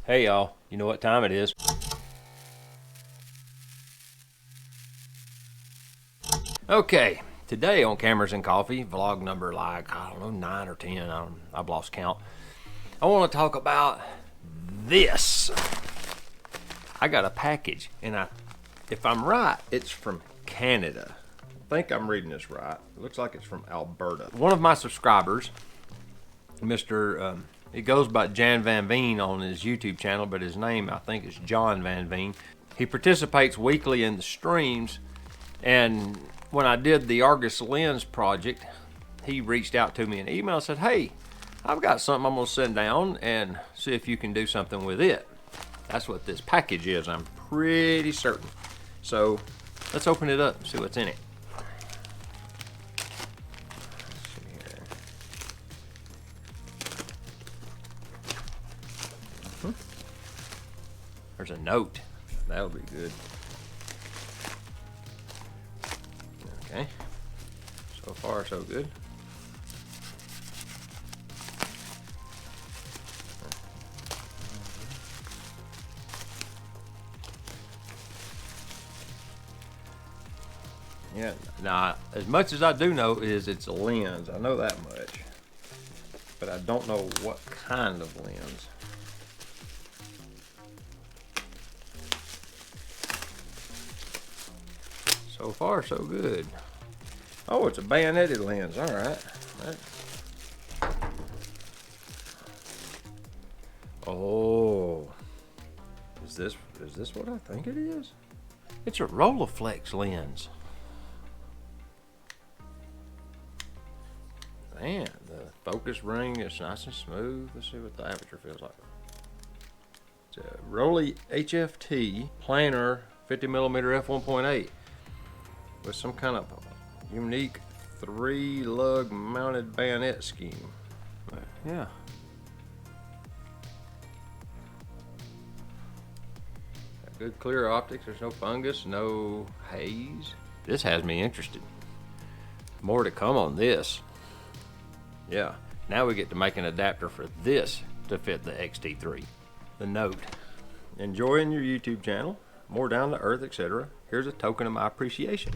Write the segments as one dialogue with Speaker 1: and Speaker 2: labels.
Speaker 1: Hey y'all, you know what time it is? Okay, today on Cameras and Coffee, vlog number like, I don't know, 9 or 10, I've lost count. I want to talk about this. I got a package, and if I'm right, it's from Canada. I think I'm reading this right. It looks like it's from Alberta. One of my subscribers, Mr. It goes by Jan Van Veen on his YouTube channel, but his name I think is John Van Veen. He participates weekly in the streams, and when I did the Argus lens project, he reached out to me in an email and said, hey, I've got something I'm gonna send down and see if you can do something with it. That's what this package is, I'm pretty certain. So let's open it up and see what's in it. There's a note. That'll be good. Okay. So far, so good. Yeah. Now, as much as I do know is it's a lens. I know that much. But I don't know what kind of lens. So far, so good. Oh, it's a bayoneted lens. All right. Oh, is this what I think it is? It's a Rolleiflex lens. Man, the focus ring is nice and smooth. Let's see what the aperture feels like. It's a Rolleiflex HFT planar 50mm f1.8. with some kind of unique 3-lug mounted bayonet scheme. But yeah. Got good clear optics, there's no fungus, no haze. This has me interested. More to come on this. Yeah, now we get to make an adapter for this to fit the XT3. The note. Enjoying your YouTube channel, more down to earth, etc. Here's a token of my appreciation.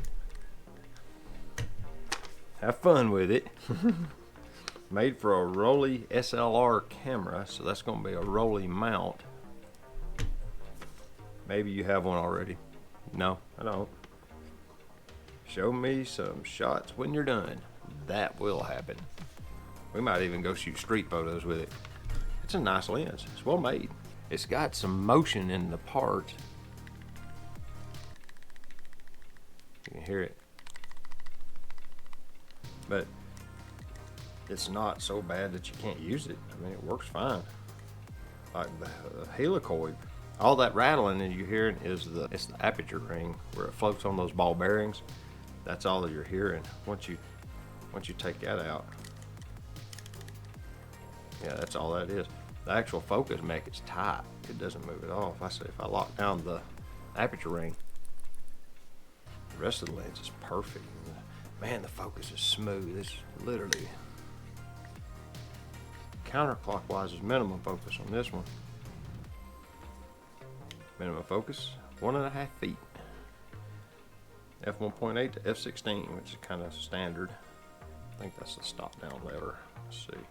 Speaker 1: Have fun with it. Made for a Rollei SLR camera, so that's going to be a Rollei mount. Maybe you have one already. No, I don't. Show me some shots when you're done. That will happen. We might even go shoot street photos with it. It's a nice lens. It's well made. It's got some motion in the parts. You can hear it. But it's not so bad that you can't use it. I mean, it works fine. Like the helicoid, all that rattling that you're hearing is it's the aperture ring where it floats on those ball bearings. That's all that you're hearing. Once you take that out, yeah, that's all that is. The actual focus mech is tight. It doesn't move at all. If I lock down the aperture ring, the rest of the lens is perfect. Man, the focus is smooth. It's literally counterclockwise is minimum focus on this one. Minimum focus, 1.5 feet. F1.8 to F16, which is kind of standard. I think that's the stop down lever. Let's see.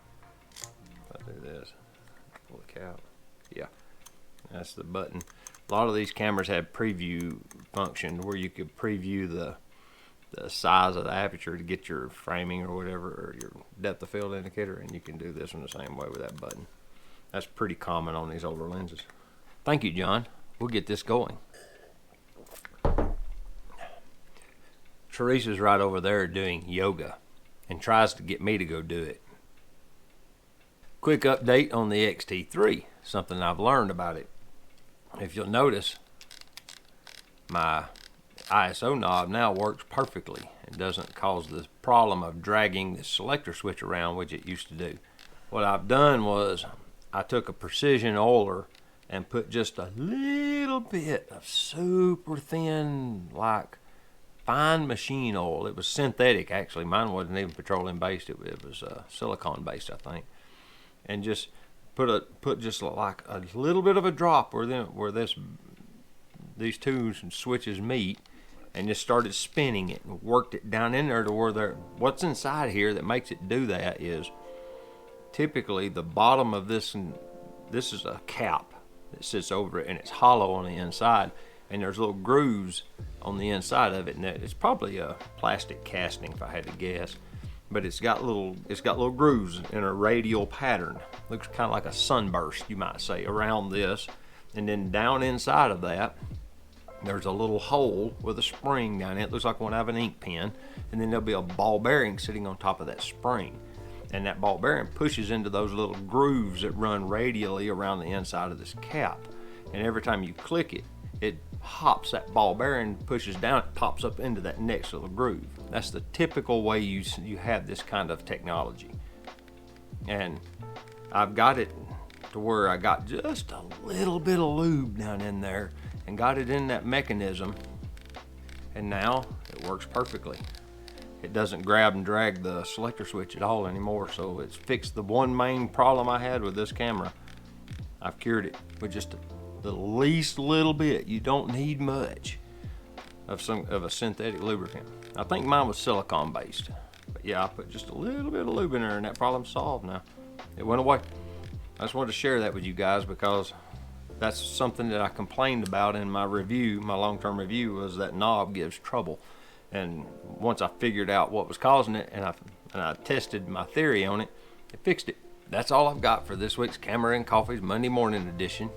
Speaker 1: If I do this, pull the cap. Yeah, that's the button. A lot of these cameras have preview function where you could preview the size of the aperture to get your framing or whatever, or your depth of field indicator, and you can do this in the same way with that button. That's pretty common on these older lenses. Thank you, John. We'll get this going. Teresa's right over there doing yoga and tries to get me to go do it. Quick update on the XT3, something I've learned about it. If you'll notice, my ISO knob now works perfectly. It doesn't cause the problem of dragging the selector switch around, which it used to do. What I've done was I took a precision oiler and put just a little bit of super thin, like fine machine oil. It was synthetic actually. Mine wasn't even petroleum based. It was silicone based, I think. And just put just like a little bit of a drop where these two switches meet, and just started spinning it and worked it down in there to where what's inside here that makes it do that is typically the bottom of this, and this is a cap that sits over it, and it's hollow on the inside, and there's little grooves on the inside of it, and it's probably a plastic casting if I had to guess, but it's got little grooves in a radial pattern. Looks kind of like a sunburst, you might say, around this, and then down inside of that there's a little hole with a spring down it. It looks like one out of an ink pen, and then there'll be a ball bearing sitting on top of that spring, and that ball bearing pushes into those little grooves that run radially around the inside of this cap, and every time you click it, it hops, that ball bearing pushes down, it pops up into that next little groove. That's the typical way you have this kind of technology. And I've got it to where I got just a little bit of lube down in there and got it in that mechanism, and now it works perfectly. It doesn't grab and drag the selector switch at all anymore, so it's fixed the one main problem I had with this camera. I've cured it with just the least little bit. You don't need much of a synthetic lubricant. I think mine was silicone based, but yeah, I put just a little bit of lube in there and that problem's solved now. It went away. I just wanted to share that with you guys because that's something that I complained about in my review, my long-term review, was that knob gives trouble. And once I figured out what was causing it, and I tested my theory on it, it fixed it. That's all I've got for this week's Camera and Coffee's Monday morning edition.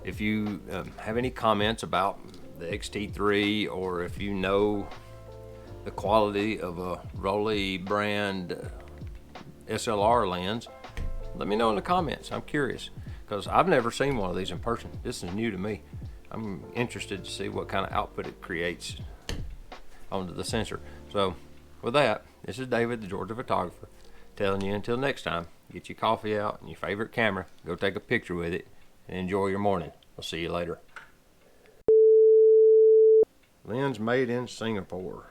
Speaker 1: If you have any comments about the XT3, or if you know the quality of a Rolly brand SLR lens, let me know in the comments. I'm curious, because I've never seen one of these in person. This is new to me. I'm interested to see what kind of output it creates onto the sensor. So with that, this is David, the Georgia photographer, telling you until next time, get your coffee out and your favorite camera, go take a picture with it, and enjoy your morning. I'll see you later. Lens made in Singapore.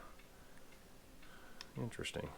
Speaker 1: Interesting.